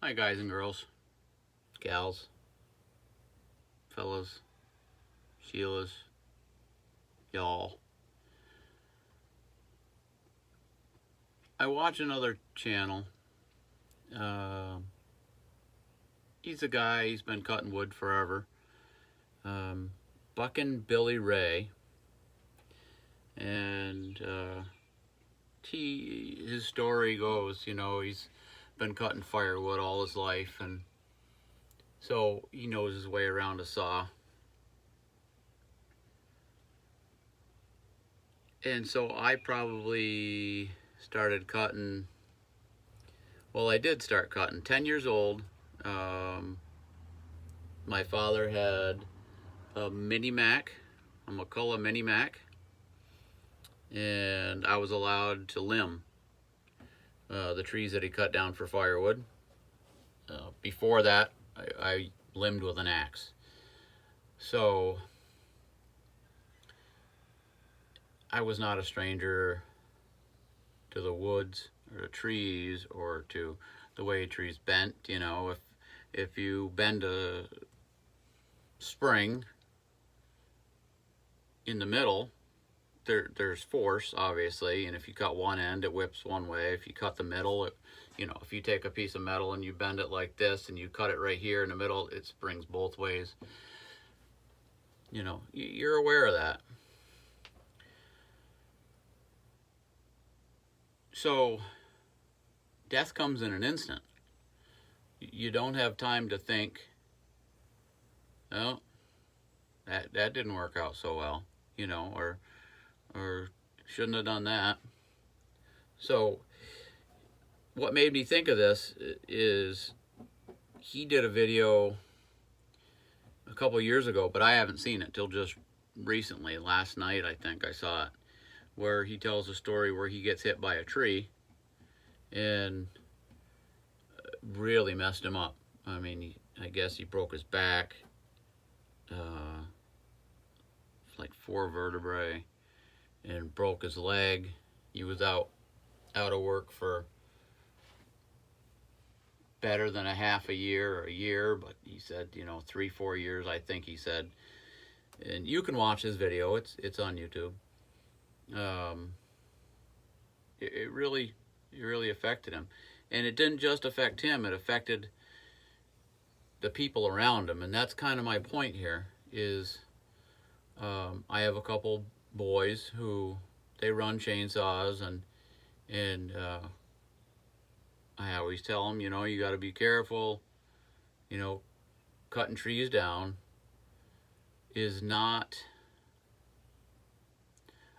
Hi, guys and girls, gals, fellas, Sheilas, y'all. I watch another channel. Uh, he's a guy, he's been cutting wood forever. Buckin' Billy Ray. And his story goes, he's been cutting firewood all his life. And so he knows his way around a saw. And so I probably started cutting. Well, I did start cutting 10 years old. My father had a Mini Mac, a McCullough Mini Mac, and I was allowed to limb the trees that he cut down for firewood. Before that, I limbed with an axe. So I was not a stranger to the woods or the trees or to the way trees bent. If you bend a spring in the middle, there's force, obviously, and if you cut one end, it whips one way. If you cut the middle, if you take a piece of metal and you bend it like this and you cut it right here in the middle, it springs both ways. You're aware of that. So death comes in an instant. You don't have time to think, oh, that didn't work out so well, or shouldn't have done that. So what made me think of this is he did a video a couple years ago, but I haven't seen it till just recently. Last night, I think I saw it, where he tells a story where he gets hit by a tree and really messed him up. I mean, I guess he broke his back, like 4 vertebrae, and broke his leg. He was out of work for better than a half a year or a year, but he said, 3-4 years, I think he said. And you can watch his video. It's on YouTube. It really affected him, and it didn't just affect him. It affected the people around him, and that's kind of my point here. Is I have a couple boys who they run chainsaws, and I always tell them, you got to be careful. Cutting trees down is not.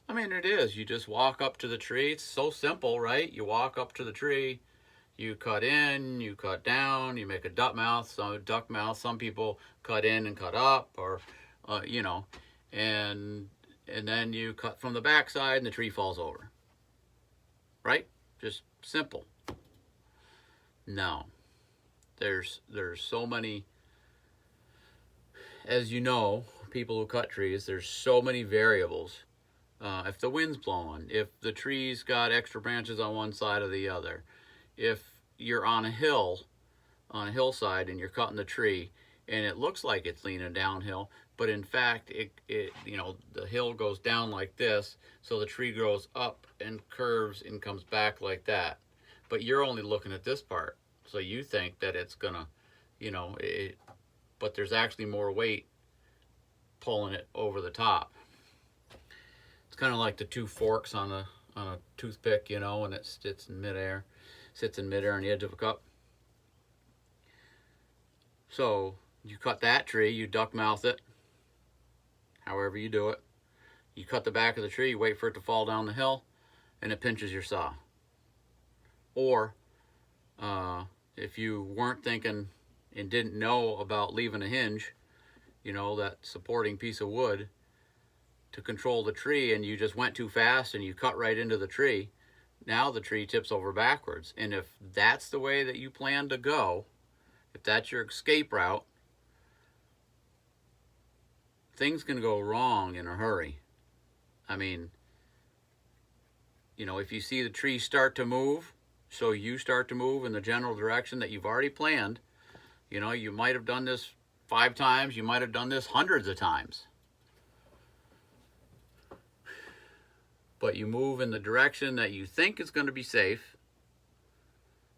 I mean, it is. You just walk up to the tree. It's so simple, right? You walk up to the tree, you cut in, you cut down, you make a duck mouth. Some people cut in and cut up, or and then you cut from the backside, and the tree falls over. Right? Just simple. No, there's so many. As you know, people who cut trees, there's so many variables. If the wind's blowing, if the tree's got extra branches on one side or the other, if you're on a hillside, and you're cutting the tree, and it looks like it's leaning downhill, but in fact, the hill goes down like this, so the tree grows up and curves and comes back like that. But you're only looking at this part, so you think that it's gonna, but there's actually more weight pulling it over the top. It's kind of like the 2 forks on a toothpick, and it sits in midair on the edge of a cup. So you cut that tree, you duck mouth it, however you do it. You cut the back of the tree, you wait for it to fall down the hill, and it pinches your saw. Or if you weren't thinking and didn't know about leaving a hinge, that supporting piece of wood to control the tree, and you just went too fast and you cut right into the tree, now the tree tips over backwards. And if that's the way that you plan to go, if that's your escape route, things can go wrong in a hurry. I mean, if you see the tree start to move, So you start to move in the general direction that you've already planned. You know, you might have done this 5 times, you might have done this hundreds of times. But you move in the direction that you think is going to be safe,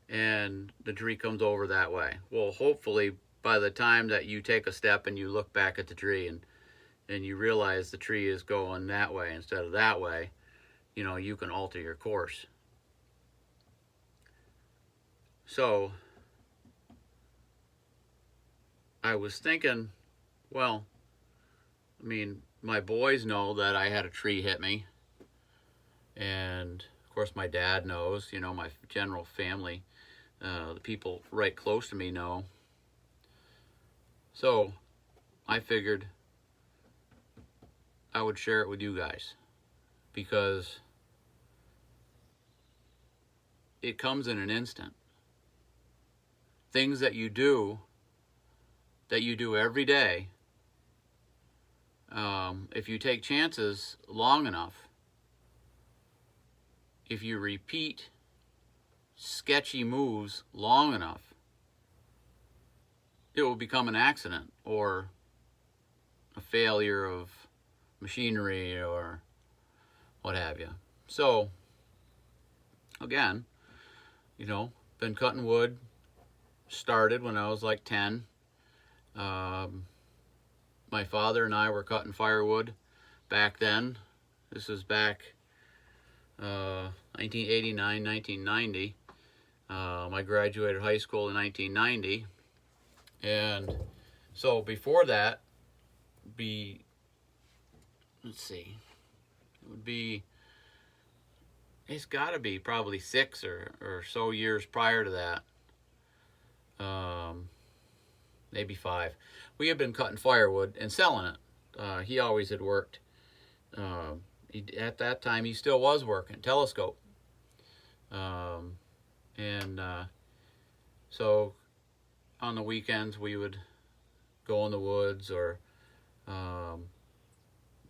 and the tree comes over that way. Well, hopefully, by the time that you take a step and you look back at the tree and you realize the tree is going that way instead of that way, you know, you can alter your course. So I was thinking, well, I mean, my boys know that I had a tree hit me. And of course, my dad knows, you know, my general family, the people right close to me know. So I figured I would share it with you guys, because it comes in an instant. Things that you do every day, if you take chances long enough, if you repeat sketchy moves long enough, it will become an accident or a failure of machinery or what have you. So, again, you know, been cutting wood, started when I was like 10. My father and I were cutting firewood back then. This was back 1989, 1990. I graduated high school in 1990. And so before that, it's got to be probably 6 or so years prior to that. Maybe 5. We had been cutting firewood and selling it. He always had worked. At that time, he still was working, Telescope. So on the weekends, we would go in the woods, or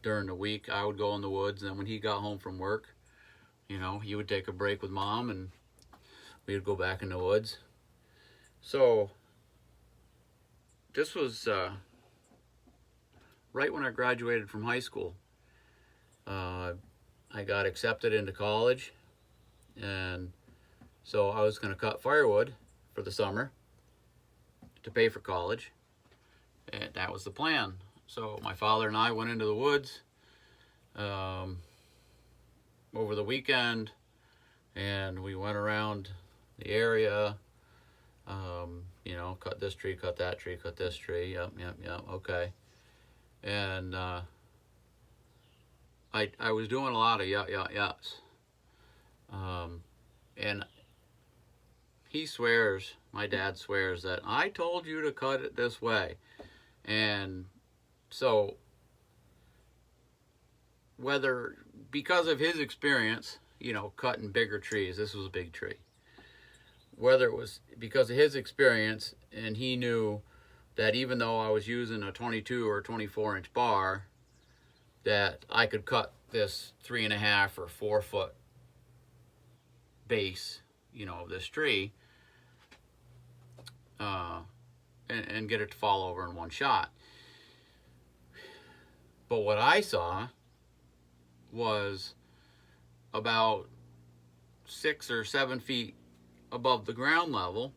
during the week, I would go in the woods. And then when he got home from work, you know, he would take a break with Mom, and we would go back in the woods. So this was right when I graduated from high school. I got accepted into college, and so I was going to cut firewood for the summer to pay for college, and that was the plan. So my father and I went into the woods over the weekend, and we went around the area. You know, cut this tree, cut that tree, cut this tree. Yep, okay. And I was doing a lot of yuts. And he swears, my dad swears, that I told you to cut it this way. And so, because of his experience, you know, cutting bigger trees, this was a big tree. Whether it was because of his experience, and he knew that even though I was using a 22 or 24 inch bar, that I could cut this 3.5 or 4 foot base, you know, of this tree, and get it to fall over in one shot. But what I saw was about 6 or 7 feet above the ground level,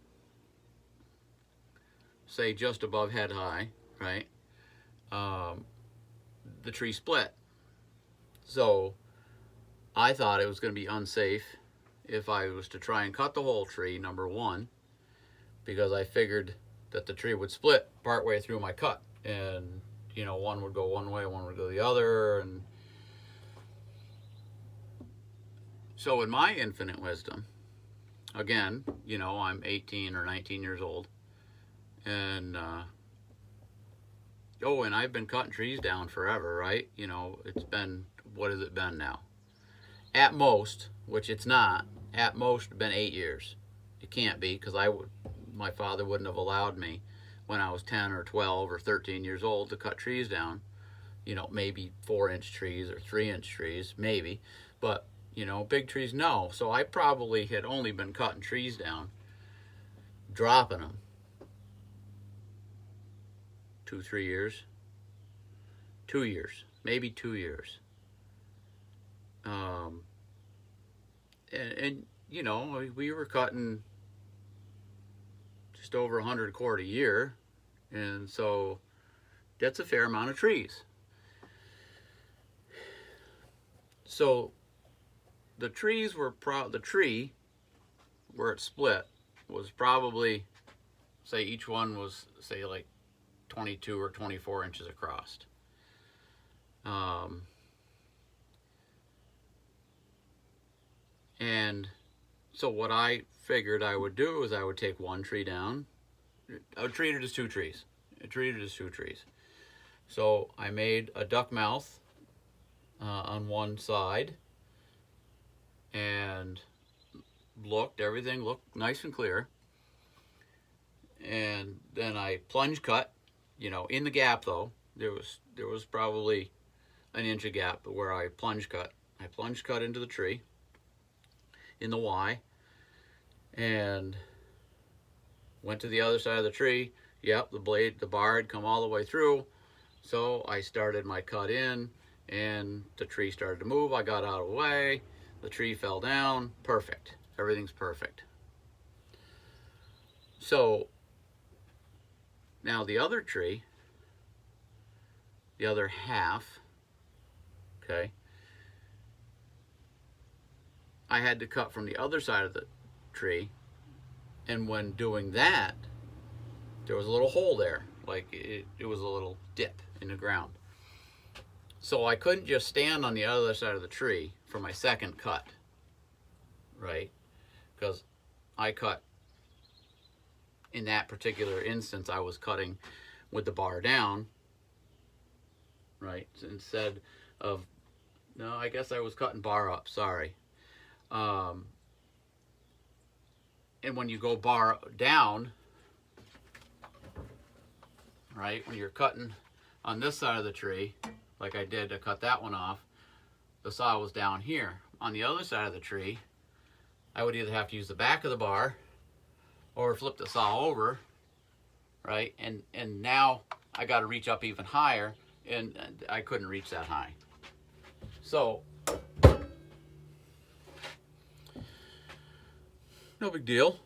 say just above head high, right? The tree split. So I thought it was going to be unsafe if I was to try and cut the whole tree, number one, because I figured that the tree would split partway through my cut, and you know, one would go one way, one would go the other. And so in my infinite wisdom, again, you know, I'm 18 or 19 years old, and and I've been cutting trees down forever, right? You know, it's been, what has it been now? At most, which it's not, at most been 8 years. It can't be, because my father wouldn't have allowed me when I was 10 or 12 or 13 years old to cut trees down. You know, maybe 4-inch trees or 3-inch trees, maybe. But You know, big trees, no. So I probably had only been cutting trees down, dropping them 2, 3 years, 2 years, maybe 2 years. Um, and you know, we were cutting just over 100 cord a year, and so that's a fair amount of trees. So the trees were the tree where it split was probably, say each one was, say, like 22 or 24 inches across. Um, and so what I figured I would do is I would take one tree down. I would treat it as 2 trees. I treated it as 2 trees. So I made a duck mouth on one side, and everything looked nice and clear. And then I plunge cut, you know, in the gap though. There was probably an inch of gap where I plunge cut. I plunge cut into the tree in the Y, and went to the other side of the tree. Yep, the bar had come all the way through. So I started my cut in, and the tree started to move. I got out of the way. The tree fell down. Perfect. Everything's perfect. So now the other tree, the other half, okay, I had to cut from the other side of the tree, and when doing that, there was a little hole there, like it was a little dip in the ground. So I couldn't just stand on the other side of the tree for my second cut, right? Because I cut, in that particular instance, I was cutting with the bar down, right? Instead of, no, I guess I was cutting bar up, sorry. And when you go bar down, right, when you're cutting on this side of the tree, like I did to cut that one off, the saw was down here. On the other side of the tree, I would either have to use the back of the bar or flip the saw over, right? And now I got to reach up even higher, and I couldn't reach that high. So no big deal,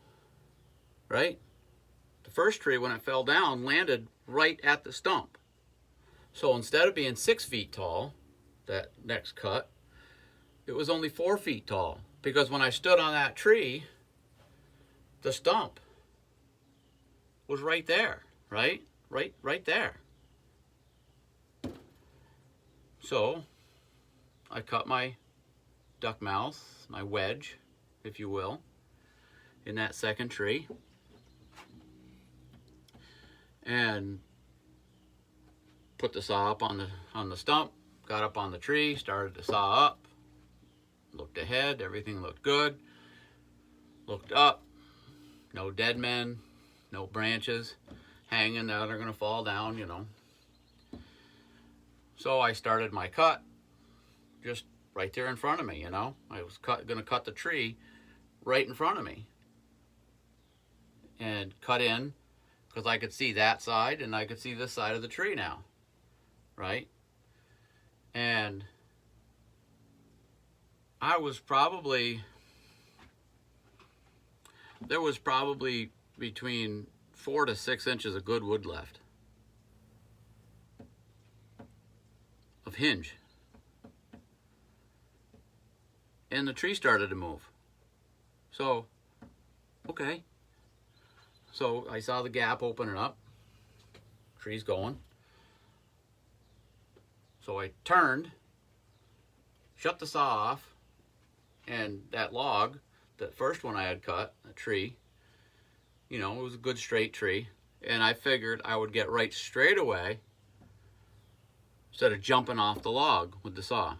right? The first tree, when it fell down, landed right at the stump. So instead of being 6 feet tall, that next cut, it was only 4 feet tall, because when I stood on that tree, the stump was right there, right there. So I cut my duck mouth, my wedge, if you will, in that second tree, and put the saw up on the stump, got up on the tree, started to saw up, looked ahead, everything looked good, looked up, no dead men, no branches hanging that are going to fall down, you know. So I started my cut just right there in front of me, you know. I was going to cut the tree right in front of me, and cut in, because I could see that side and I could see this side of the tree now, right? And there was probably between 4 to 6 inches of good wood left of hinge, and the tree started to move. So okay, so I saw the gap opening up, tree's going. So I turned, shut the saw off, and that log, that first one I had cut, a tree, you know, it was a good straight tree, and I figured I would get right straight away instead of jumping off the log with the saw.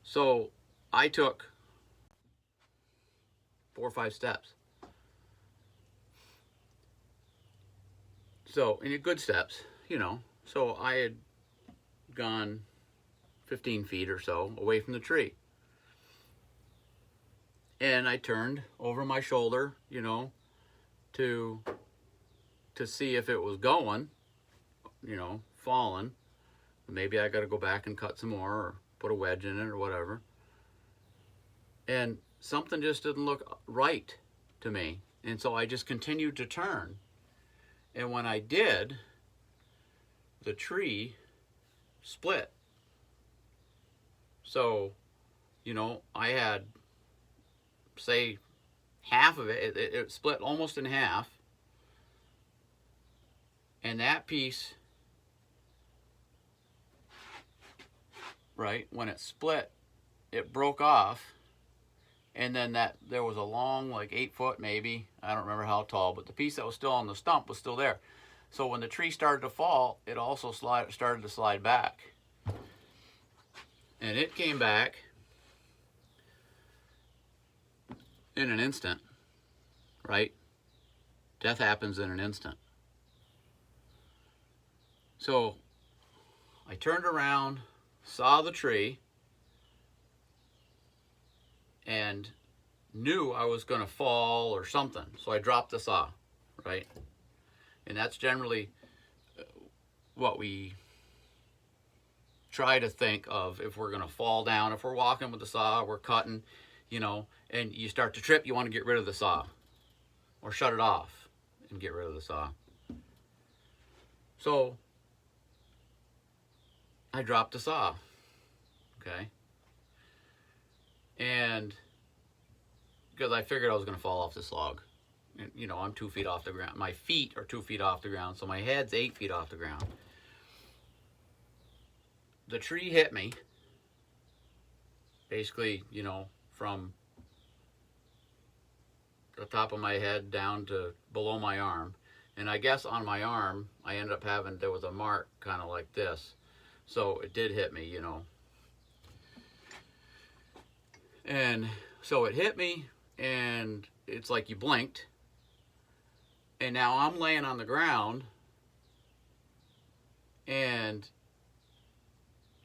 So I took 4 or 5 steps. So, in good steps, you know. So I had gone 15 feet or so away from the tree. And I turned over my shoulder, you know, to see if it was going, you know, falling. Maybe I got to go back and cut some more or put a wedge in it or whatever. And something just didn't look right to me. And so I just continued to turn. And when I did, the tree split. So, you know, I had, say, half of it split almost in half. And that piece, right, when it split, it broke off. And then there was a long, like 8 foot maybe, I don't remember how tall, but the piece that was still on the stump was still there. So when the tree started to fall, it also started to slide back. And it came back in an instant, right? Death happens in an instant. So I turned around, saw the tree, and knew I was going to fall or something. So I dropped the saw, right? And that's generally what we try to think of if we're going to fall down. If we're walking with the saw, we're cutting, you know, and you start to trip, you want to get rid of the saw or shut it off and get rid of the saw. So I dropped the saw, okay? And because I figured I was going to fall off this log. And, you know, I'm 2 feet off the ground. My feet are 2 feet off the ground, so my head's 8 feet off the ground. The tree hit me, basically, you know, from the top of my head down to below my arm. And I guess on my arm, I ended up having, there was a mark kind of like this. So it did hit me, you know. And so it hit me, and it's like you blinked. And now I'm laying on the ground, and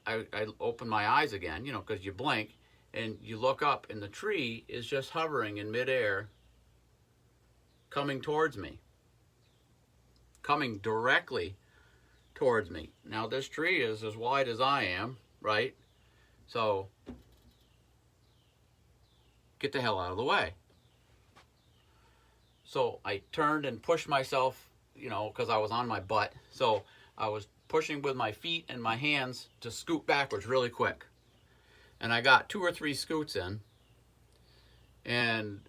I open my eyes again, you know, because you blink, and you look up, and the tree is just hovering in midair, coming towards me, coming directly towards me. Now, this tree is as wide as I am, right? So, get the hell out of the way. So I turned and pushed myself, you know, because I was on my butt. So I was pushing with my feet and my hands to scoot backwards really quick. And I got 2 or 3 scoots in. And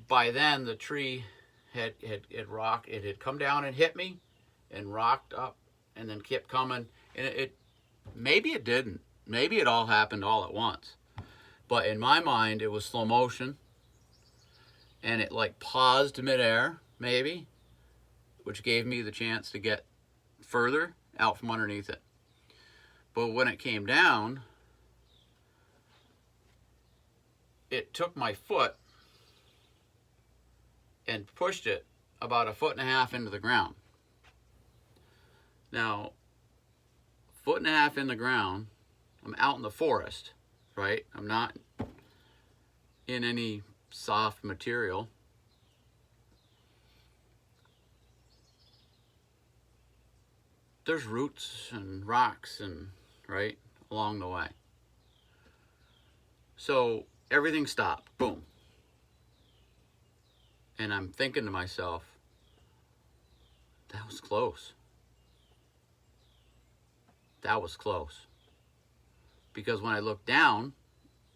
by then the tree had rocked. It had come down and hit me and rocked up and then kept coming. And it maybe it didn't. Maybe it all happened all at once. But in my mind, it was slow motion. And it like paused midair, maybe, which gave me the chance to get further out from underneath it. But when it came down, it took my foot and pushed it about 1.5 feet into the ground. Now, 1.5 feet in the ground, I'm out in the forest, right? I'm not in any soft material. There's roots and rocks and right along the way. So everything stopped. Boom. And I'm thinking to myself, that was close. That was close. Because when I look down,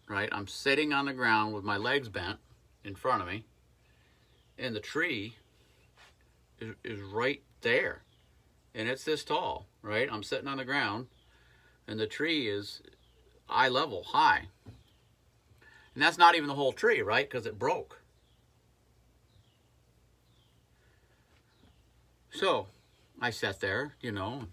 right, I'm sitting on the ground with my legs bent in front of me, and the tree is right there, and it's this tall, right? I'm sitting on the ground, and the tree is eye level, high, and that's not even the whole tree, right? Because it broke. So I sat there, you know,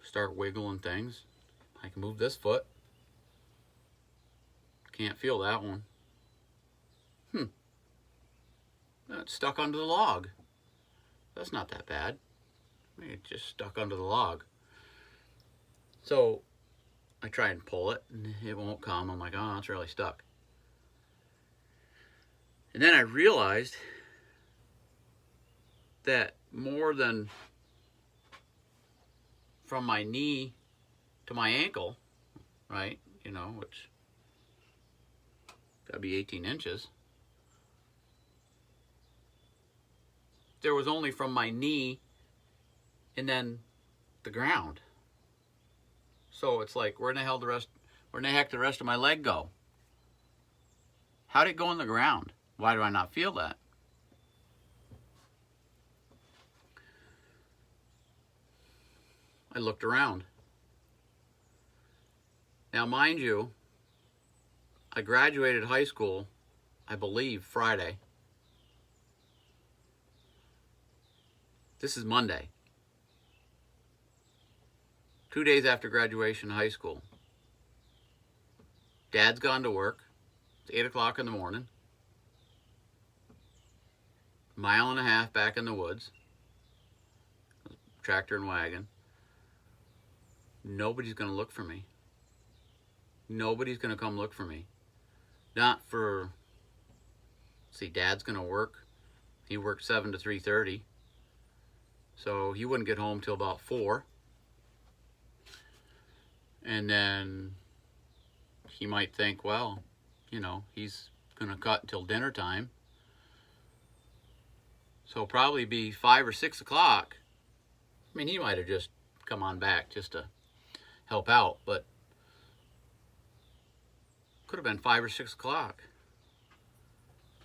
start wiggling things. I can move this foot. Can't feel that one. It's stuck under the log. That's not that bad. It just stuck under the log. So I try and pull it, and it won't come. I'm like, oh, it's really stuck. And then I realized that more than from my knee to my ankle, right, you know, which gotta be 18 inches, there was only from my knee and then the ground. So it's like, where in the heck the rest of my leg go? How'd it go in the ground? Why do I not feel that? I looked around. Now, mind you, I graduated high school, I believe, Friday. This is Monday. 2 days after graduation high school. Dad's gone to work. It's 8 o'clock in the morning. Mile and a half back in the woods. Tractor and wagon. Nobody's going to look for me. Nobody's going to come look for me. Not for... See, Dad's going to work. He worked 7 to 3:30. So he wouldn't get home till about 4. And then he might think, well, you know, he's going to cut until dinner time. So probably be 5 or 6 o'clock. I mean, he might have just come on back just to help out, but could have been 5 or 6 o'clock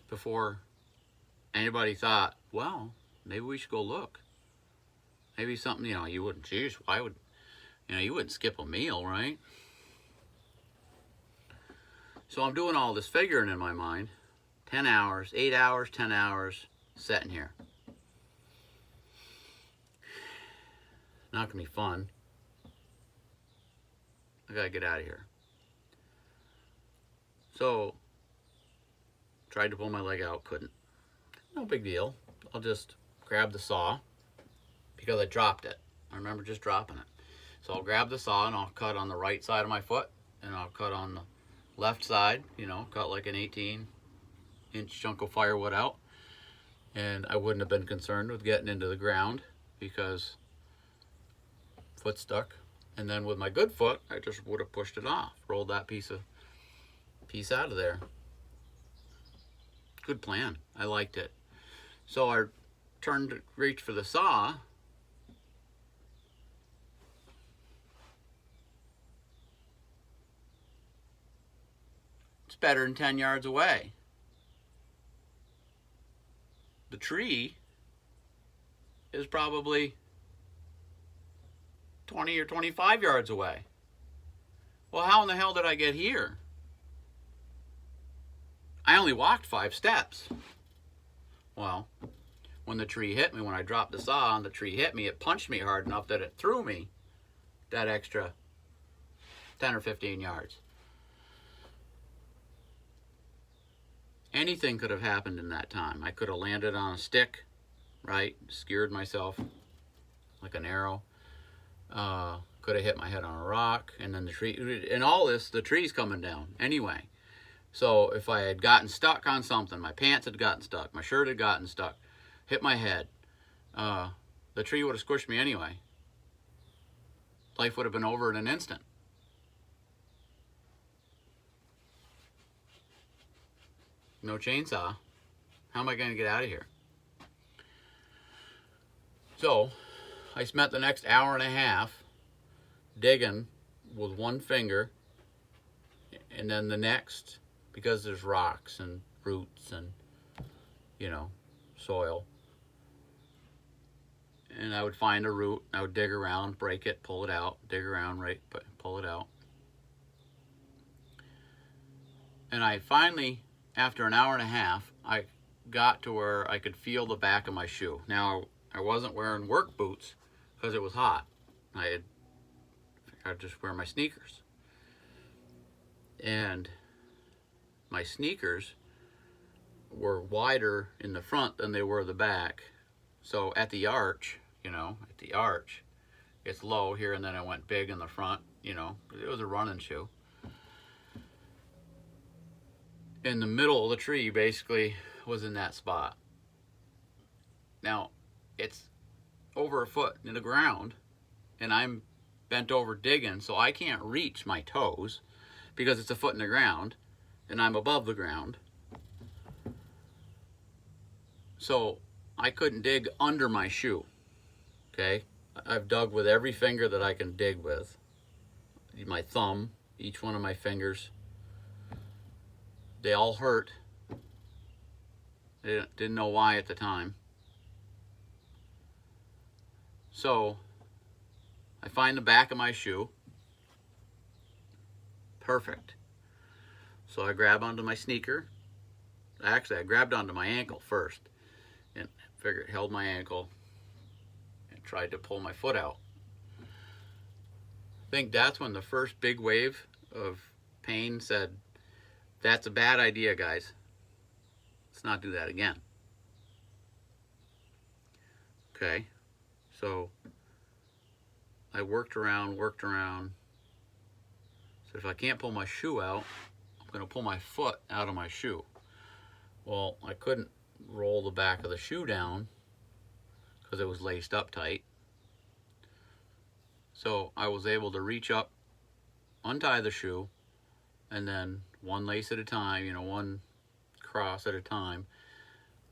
before anybody thought, well, maybe we should go look. Maybe something, you know, you wouldn't, geez, why would, you know, you wouldn't skip a meal, right? So I'm doing all this figuring in my mind. 10 hours, 8 hours, 10 hours, sitting here. Not gonna be fun. I gotta get out of here. So, tried to pull my leg out, couldn't. No big deal. I'll just grab the saw because I dropped it. I remember just dropping it. So I'll grab the saw and I'll cut on the right side of my foot and I'll cut on the left side, you know, cut like an 18-inch chunk of firewood out. And I wouldn't have been concerned with getting into the ground because foot stuck. And then with my good foot, I just would have pushed it off, rolled that piece out of there. Good plan. I liked it. So I turned to reach for the saw. It's better than 10 yards away. The tree is probably 20 or 25 yards away. Well, how in the hell did I get here? I only walked 5 steps. Well, when the tree hit me, when I dropped the saw and the tree hit me, it punched me hard enough that it threw me that extra 10 or 15 yards. Anything could have happened in that time. I could have landed on a stick, right? Skewered myself like an arrow. Could have hit my head on a rock, and then the tree, and all this, the tree's coming down anyway. So if I had gotten stuck on something, my pants had gotten stuck, my shirt had gotten stuck, hit my head, the tree would have squished me anyway. Life would have been over in an instant. No chainsaw. How am I going to get out of here? So I spent the next hour and a half digging with one finger, and then the next, because there's rocks and roots and, you know, soil. And I would find a root, I would dig around, break it, pull it out, dig around, right, pull it out. And I finally, after an hour and a half, I got to where I could feel the back of my shoe. Now, I wasn't wearing work boots because it was hot. I'd just wear my sneakers. And my sneakers were wider in the front than they were the back. So at the arch, you know, at the arch, it's low here, and then it went big in the front, you know, it was a running shoe. In the middle of the tree basically was in that spot. Now, it's over a foot in the ground, and I'm bent over digging, so I can't reach my toes because it's a foot in the ground, and I'm above the ground. So I couldn't dig under my shoe, okay? I've dug with every finger that I can dig with. My thumb, each one of my fingers. They all hurt. I didn't know why at the time. So I find the back of my shoe. Perfect. So I grab onto my sneaker. Actually, I grabbed onto my ankle first and held my ankle and tried to pull my foot out. I think that's when the first big wave of pain said, that's a bad idea, guys. Let's not do that again. Okay, so I worked around. So if I can't pull my shoe out, I'm going to pull my foot out of my shoe. Well, I couldn't roll the back of the shoe down because it was laced up tight. So I was able to reach up, untie the shoe, and then one lace at a time, you know, one cross at a time,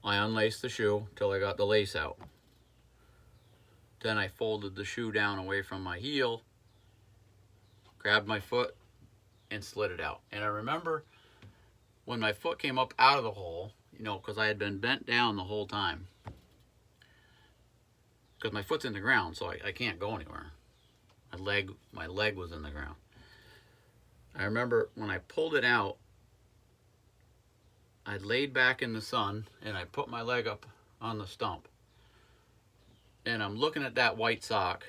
I unlaced the shoe till I got the lace out. Then I folded the shoe down away from my heel, grabbed my foot, and slid it out. And I remember when my foot came up out of the hole, you know, because I had been bent down the whole time. Because my foot's in the ground, so I can't go anywhere. My leg was in the ground. I remember when I pulled it out, I laid back in the sun and I put my leg up on the stump. And I'm looking at that white sock.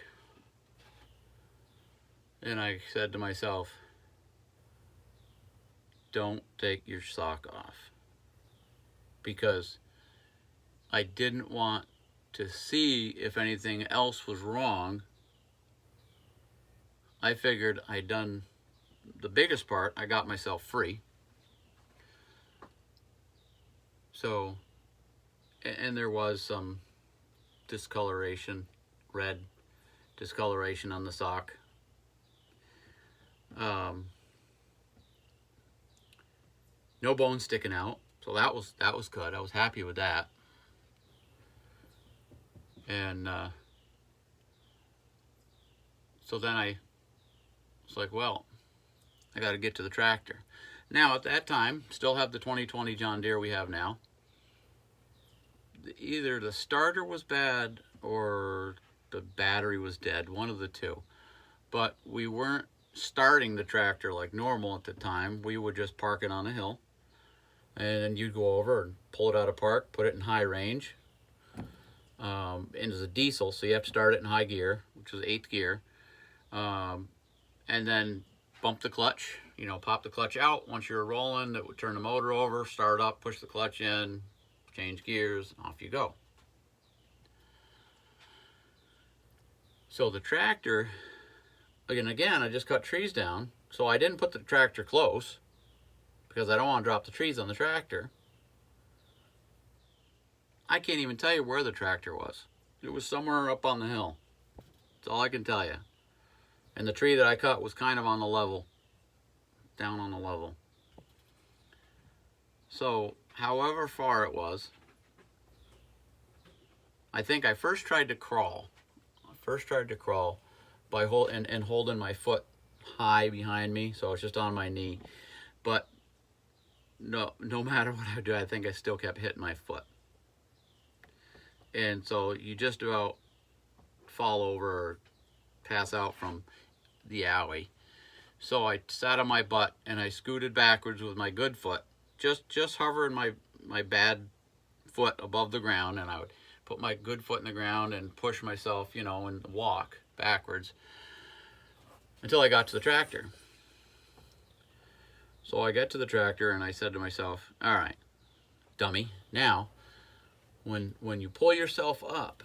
And I said to myself, don't take your sock off. Because I didn't want to see if anything else was wrong. I figured I'd done the biggest part. I got myself free. So, and there was some discoloration, red discoloration on the sock. No bone sticking out, so that was good. I was happy with that. And so then I was like, well, I got to get to the tractor. Now, at that time, still have the 2020 John Deere we have now. Either the starter was bad or the battery was dead, one of the two. But we weren't starting the tractor like normal at the time. We would just park it on a hill. And then you'd go over and pull it out of park, put it in high range. And it's a diesel, so you have to start it in high gear, which was 8th gear. And then bump the clutch, you know, pop the clutch out. Once you're rolling, it would turn the motor over, start up, push the clutch in, change gears, off you go. So the tractor, again, I just cut trees down, so I didn't put the tractor close because I don't want to drop the trees on the tractor. I can't even tell you where the tractor was. It was somewhere up on the hill. That's all I can tell you. And the tree that I cut was kind of on the level, down on the level. So, however far it was, I think I first tried to crawl. By holding my foot high behind me, so it's just on my knee. But no matter what I do, I think I still kept hitting my foot. And so you just about fall over or pass out from the alley. So I sat on my butt and I scooted backwards with my good foot, just hovering my bad foot above the ground, and I would put my good foot in the ground and push myself, you know, and walk backwards until I got to the tractor. So I get to the tractor and I said to myself, all right, dummy, now when you pull yourself up,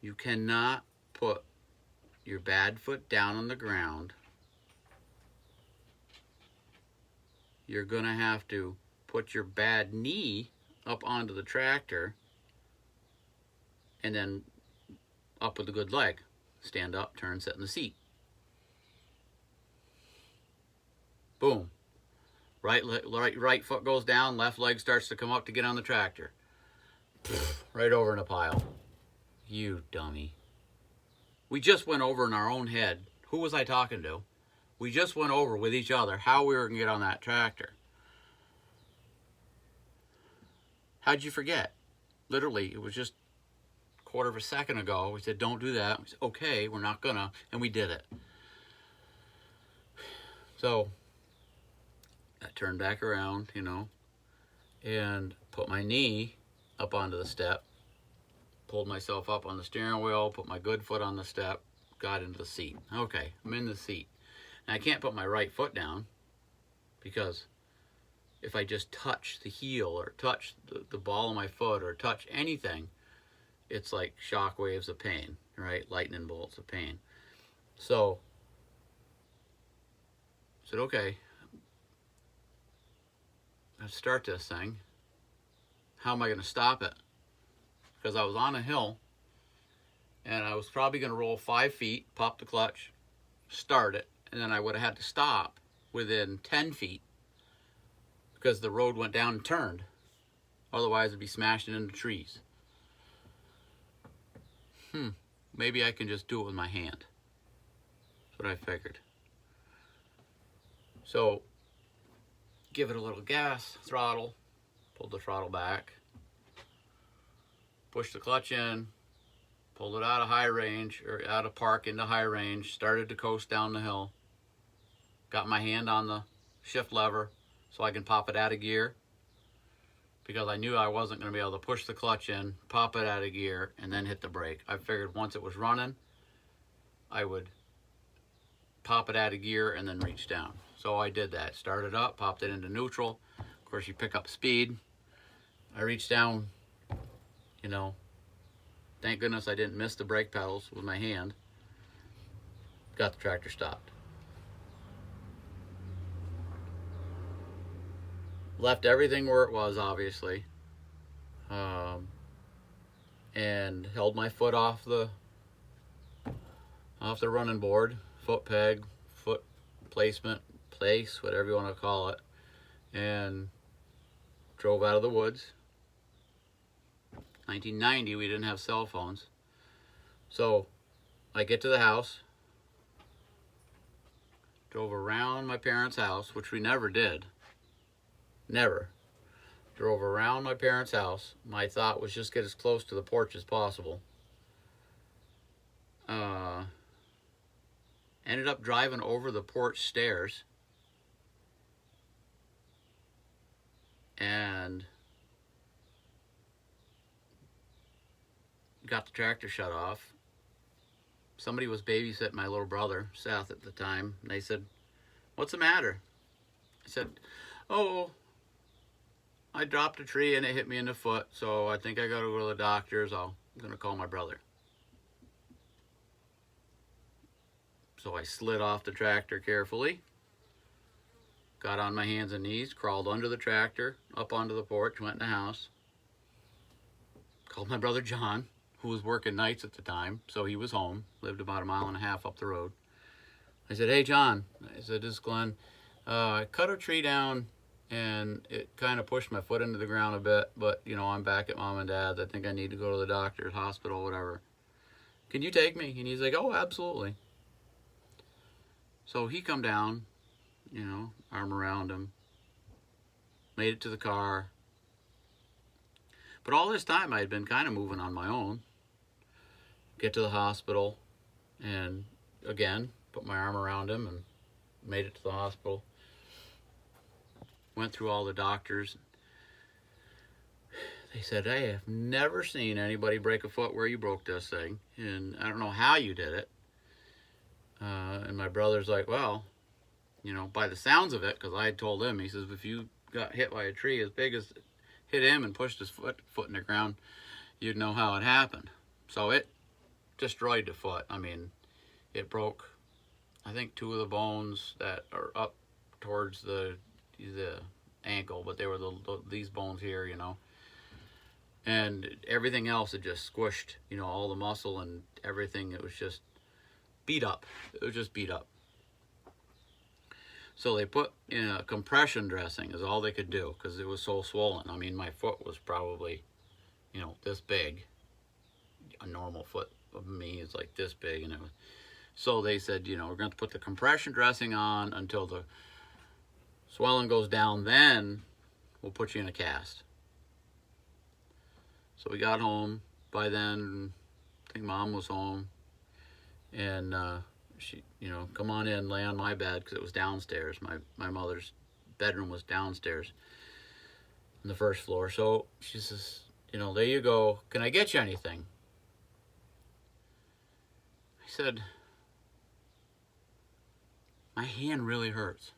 you cannot put your bad foot down on the ground, you're going to have to put your bad knee up onto the tractor and then up with a good leg. Stand up, turn, sit in the seat. Boom. Right foot goes down, left leg starts to come up to get on the tractor. Right over in a pile. You dummy. We just went over in our own head. Who was I talking to? We just went over with each other how we were going to get on that tractor. How'd you forget? Literally, it was just a quarter of a second ago. We said, don't do that. We said, okay, we're not gonna. And we did it. So I turned back around, and put my knee up onto the step, pulled myself up on the steering wheel, put my good foot on the step, got into the seat. Okay, I'm in the seat. And I can't put my right foot down because if I just touch the heel or touch the ball of my foot or touch anything, it's like shock waves of pain, right? Lightning bolts of pain. So I said, okay, let's start this thing. How am I going to stop it? Because I was on a hill and I was probably going to roll 5 feet, pop the clutch, start it, and then I would have had to stop within 10 feet because the road went down and turned. Otherwise, it'd be smashing into trees. Maybe I can just do it with my hand. That's what I figured. So, give it a little gas, throttle, pulled the throttle back, pushed the clutch in, pulled it out of high range, or out of park into high range, started to coast down the hill, got my hand on the shift lever so I can pop it out of gear, because I knew I wasn't going to be able to push the clutch in, pop it out of gear, and then hit the brake. I figured once it was running, I would pop it out of gear and then reach down. So I did that. Started up, popped it into neutral. Of course, you pick up speed. I reached down, thank goodness I didn't miss the brake pedals with my hand. Got the tractor stopped. Left everything where it was, obviously, and held my foot off the running board, foot peg, foot placement, place, whatever you want to call it, and drove out of the woods. 1990, we didn't have cell phones, so I get to the house, drove around my parents' house, which we never did. Never. Drove around my parents' house. My thought was just get as close to the porch as possible. Ended up driving over the porch stairs and got the tractor shut off. Somebody was babysitting my little brother, Seth, at the time, and they said, "What's the matter?" I said, "Oh, I dropped a tree and it hit me in the foot, so I think I gotta go to the doctor's. I'm gonna call my brother." So I slid off the tractor carefully, got on my hands and knees, crawled under the tractor, up onto the porch, went in the house, called my brother John, who was working nights at the time, so he was home, lived about 1.5 miles up the road. I said, "Hey, John," I said, "this is Glenn. I cut a tree down and it kind of pushed my foot into the ground a bit, but I'm back at mom and dad's. I think I need to go to the doctor's, hospital, whatever. Can you take me?" And he's like, "Oh, absolutely." So he come down, arm around him, made it to the car. But all this time I had been kind of moving on my own. Get to the hospital and again put my arm around him and made it to the hospital. Went through all the doctors. They said, "Hey, I've never seen anybody break a foot where you broke this thing, and I don't know how you did it." And my brother's like, "Well, by the sounds of it," because I had told him, he says, "if you got hit by a tree as big as hit him and pushed his foot in the ground, you'd know how it happened." So it destroyed the foot. I mean, it broke, I think, two of the bones that are up towards the ankle, but they were these bones here, you know. And everything else had just squished, you know, all the muscle and everything. It was just beat up. It was just beat up. So they put in a compression dressing is all they could do because it was so swollen. I mean, my foot was probably, you know, this big. A normal foot of me is like this big, and it was. So they said, you know, we're going to put the compression dressing on until the swelling goes down. Then we'll put you in a cast. So we got home. By then, I think Mom was home, and she, you know, come on in, lay on my bed because it was downstairs. My mother's bedroom was downstairs on the first floor. So she says, you know, there you go. Can I get you anything? I said, my hand really hurts.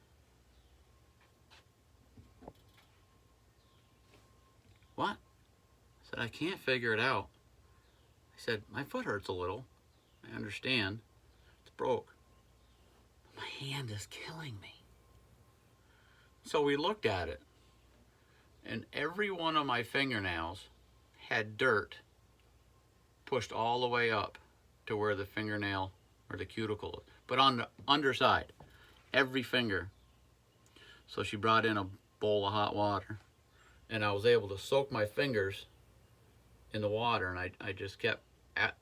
What? I said, I can't figure it out. I said, my foot hurts a little. I understand. It's broke. My hand is killing me. So we looked at it, and every one of my fingernails had dirt pushed all the way up to where the fingernail or the cuticle, but on the underside, every finger. So she brought in a bowl of hot water, and I was able to soak my fingers in the water, and I just kept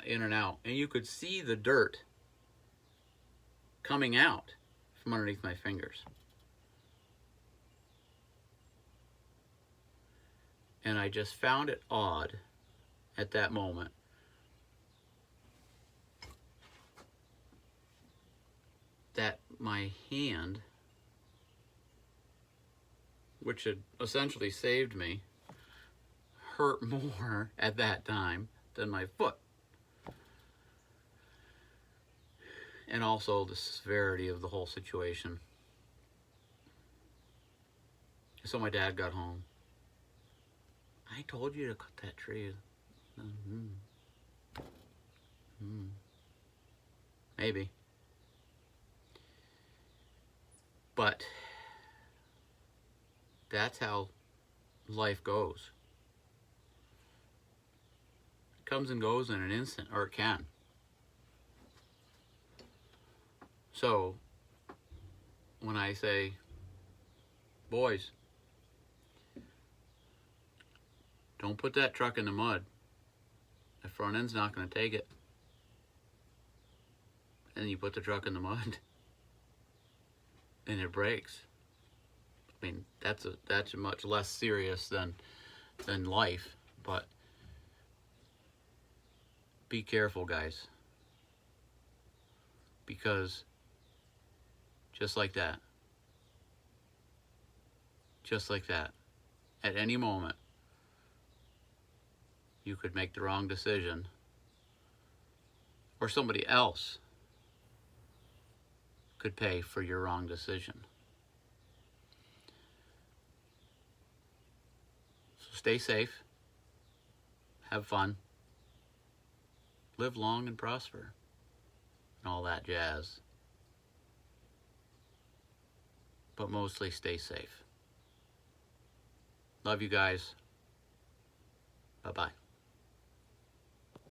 in and out, and you could see the dirt coming out from underneath my fingers. And I just found it odd at that moment that my hand, which had essentially saved me, hurt more at that time than my foot. And also the severity of the whole situation. So my dad got home. I told you to cut that tree. Maybe. But that's how life goes. It comes and goes in an instant, or it can. So when I say, boys, don't put that truck in the mud. The front end's not going to take it. And you put the truck in the mud and it breaks. I mean, that's much less serious than life, but be careful, guys, because just like that, at any moment, you could make the wrong decision, or somebody else could pay for your wrong decision. So stay safe, have fun, live long and prosper, and all that jazz. But mostly stay safe. Love you guys. Bye-bye.